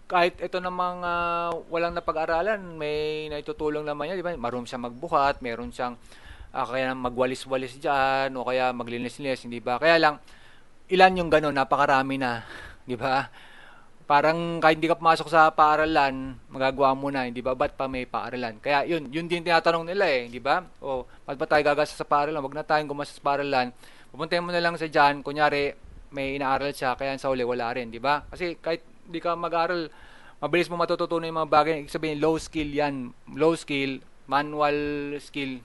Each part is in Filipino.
kahit ito namang walang napag-aralan, may naitutulong naman yan, di ba? Marunong siya magbuhat, meron siyang kaya magwalis-walis diyan o kaya maglinis-linis, hindi ba? Kaya lang ilan yung gano'n, napakarami na, di ba? Parang kahit hindi ka pumasok sa paaralan, magagawa mo na, hindi ba? Ba't pa may paaralan? Kaya yun din tinatanong nila eh, di ba? O, ba't ba tayo gagasa sa paaralan? Wag na tayong gumasa sa paaralan. Pupuntahin mo na lang sa dyan, kunyari, may inaaral siya, kaya sa uli wala rin, di ba? Kasi kahit hindi ka mag-aral, mabilis mo matututunan yung mga bagay. Ibig sabihin, low skill yan. Low skill, manual skill.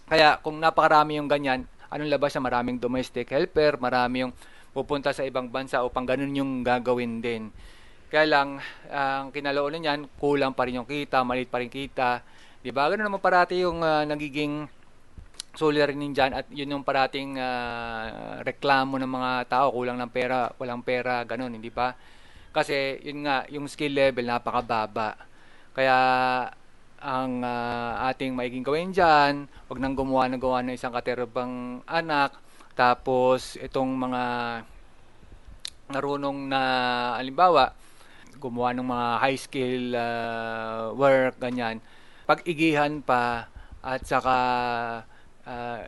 Kaya kung napakarami yung ganyan, anong labas na maraming domestic helper, marami yung pupunta sa ibang bansa upang ganun yung gagawin din. Kaya lang, ang kinaloonan niyan, kulang pa rin yung kita, maliit pa rin kita. Di ba? Ganun naman parati yung nagiging suliranin dyan at yun yung parating reklamo ng mga tao, kulang ng pera, walang pera, ganun, hindi ba? Kasi yun nga, yung skill level napakababa. Kaya ang ating maiging gawin dyan, wag nang gumawa na gawa ng isang katerabang anak, tapos itong mga narunong na, alimbawa, gumawa ng mga high skill work, ganyan, pag-igihan pa at saka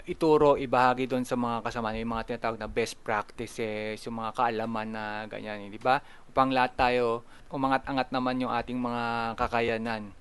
ituro, ibahagi doon sa mga kasama, yung mga tinatawag na best practices, yung mga kaalaman na ganyan, di ba? Upang lahat tayo, umangat-angat naman yung ating mga kakayanan.